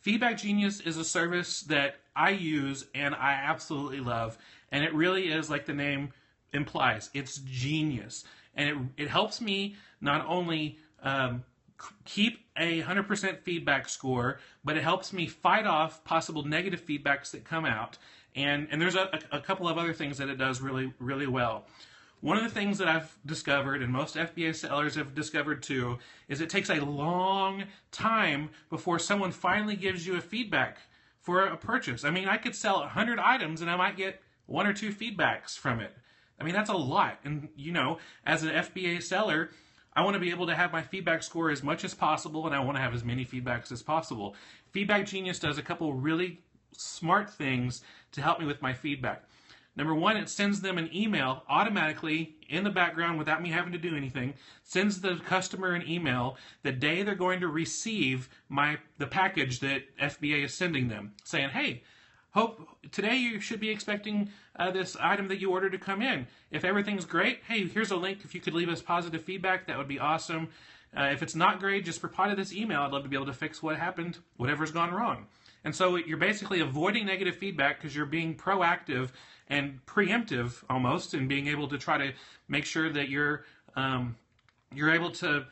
Feedback Genius is a service that I use and I absolutely love, and it really is like the name implies. It's genius, and it helps me not only keep a 100% feedback score, but it helps me fight off possible negative feedbacks that come out. And there's a couple of other things that it does really, really well. One of the things that I've discovered, and most FBA sellers have discovered too, is it takes a long time before someone finally gives you a feedback for a purchase. I mean, I could sell 100 items and I might get 1 or 2 feedbacks from it. I mean, that's a lot. And, you know, as an FBA seller, I want to be able to have my feedback score as much as possible, and I want to have as many feedbacks as possible. Feedback Genius does a couple really smart things to help me with my feedback. Number one, it sends them an email automatically in the background without me having to do anything. Sends the customer an email the day they're going to receive the package that FBA is sending them, saying, hey, hope today you should be expecting this item that you ordered to come in. If everything's great, hey, here's a link. If you could leave us positive feedback, that would be awesome. If it's not great, just reply to this email. I'd love to be able to fix what happened, whatever's gone wrong. And so you're basically avoiding negative feedback because you're being proactive and preemptive almost, and being able to try to make sure that you're able to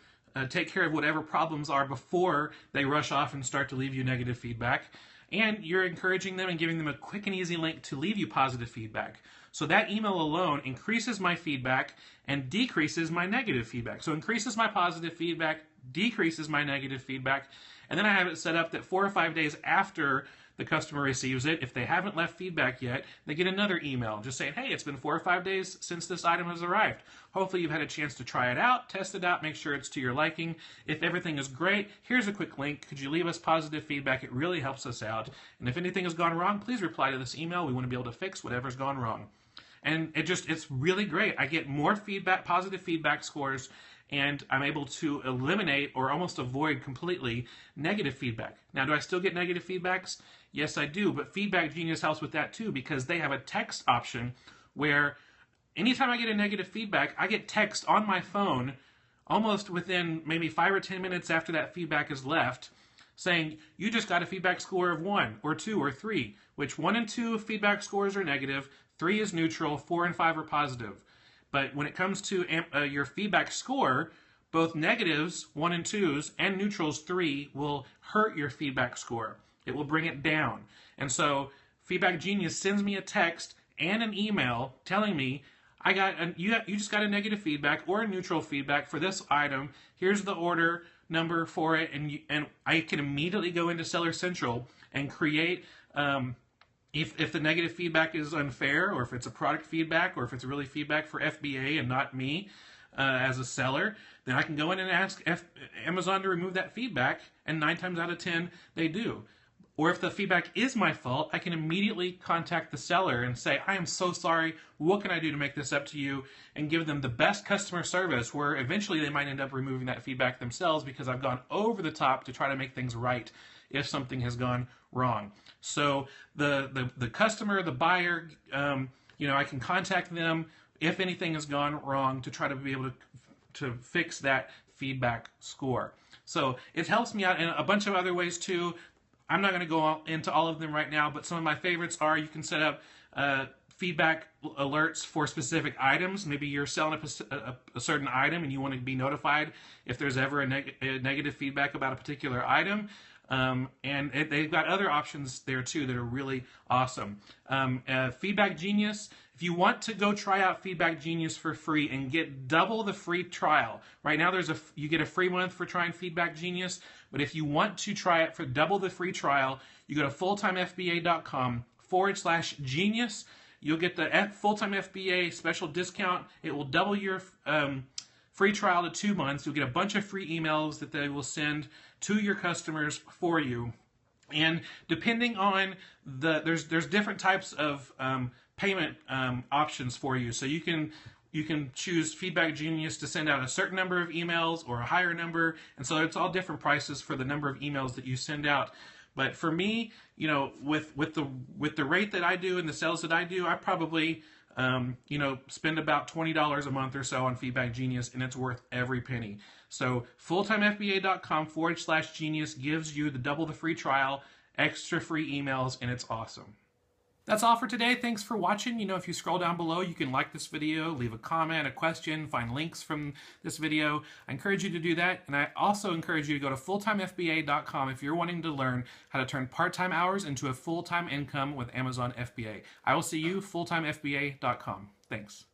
take care of whatever problems are before they rush off and start to leave you negative feedback. And you're encouraging them and giving them a quick and easy link to leave you positive feedback. So that email alone increases my feedback and decreases my negative feedback. So increases my positive feedback, decreases my negative feedback, and then I have it set up that 4 or 5 days after the customer receives it, if they haven't left feedback yet, they get another email just saying, hey, it's been 4 or 5 days since this item has arrived. Hopefully you've had a chance to try it out, test it out, make sure it's to your liking. If everything is great, here's a quick link. Could you leave us positive feedback? It really helps us out. And if anything has gone wrong, please reply to this email. We want to be able to fix whatever's gone wrong. And it's really great. I get more feedback, positive feedback scores, and I'm able to eliminate or almost avoid completely negative feedback. Now, do I still get negative feedbacks? Yes, I do, but Feedback Genius helps with that too, because they have a text option where anytime I get a negative feedback, I get text on my phone almost within maybe 5 or 10 minutes after that feedback is left, saying, you just got a feedback score of 1 or 2 or 3, which 1 and 2 feedback scores are negative, 3 is neutral, 4 and 5 are positive. But when it comes to your feedback score, both negatives, 1 and 2s, and neutrals, 3, will hurt your feedback score. It will bring it down. And so Feedback Genius sends me a text and an email telling me, you just got a negative feedback or a neutral feedback for this item. Here's the order number for it, and I can immediately go into Seller Central and create, if the negative feedback is unfair, or if it's a product feedback, or if it's really feedback for FBA and not me as a seller, then I can go in and ask Amazon to remove that feedback, and 9 times out of 10 they do. Or if the feedback is my fault, I can immediately contact the seller and say, I am so sorry, what can I do to make this up to you? And give them the best customer service, where eventually they might end up removing that feedback themselves because I've gone over the top to try to make things right if something has gone wrong. So the customer, the buyer, I can contact them if anything has gone wrong to try to be able to fix that feedback score. So it helps me out in a bunch of other ways too. I'm not going to go into all of them right now, but some of my favorites are you can set up feedback alerts for specific items. Maybe you're selling a certain item and you want to be notified if there's ever a negative feedback about a particular item. And they've got other options there too that are really awesome. Feedback Genius, if you want to go try out Feedback Genius for free and get double the free trial, right now you get a free month for trying Feedback Genius, but if you want to try it for double the free trial, you go to fulltimefba.com/genius. You'll get the Full-Time FBA special discount. It will double your free trial to 2 months. You'll get a bunch of free emails that they will send to your customers for you. And depending on there's different types of payment options for you. So you can choose Feedback Genius to send out a certain number of emails or a higher number. And so it's all different prices for the number of emails that you send out. But for me, with the rate that I do and the sales that I do, I probably spend about $20 a month or so on Feedback Genius, and it's worth every penny. So fulltimefba.com/genius gives you the double the free trial, extra free emails, and it's awesome. That's all for today. Thanks for watching. If you scroll down below, you can like this video, leave a comment, a question, find links from this video. I encourage you to do that. And I also encourage you to go to fulltimefba.com if you're wanting to learn how to turn part-time hours into a full-time income with Amazon FBA. I will see you fulltimefba.com. Thanks.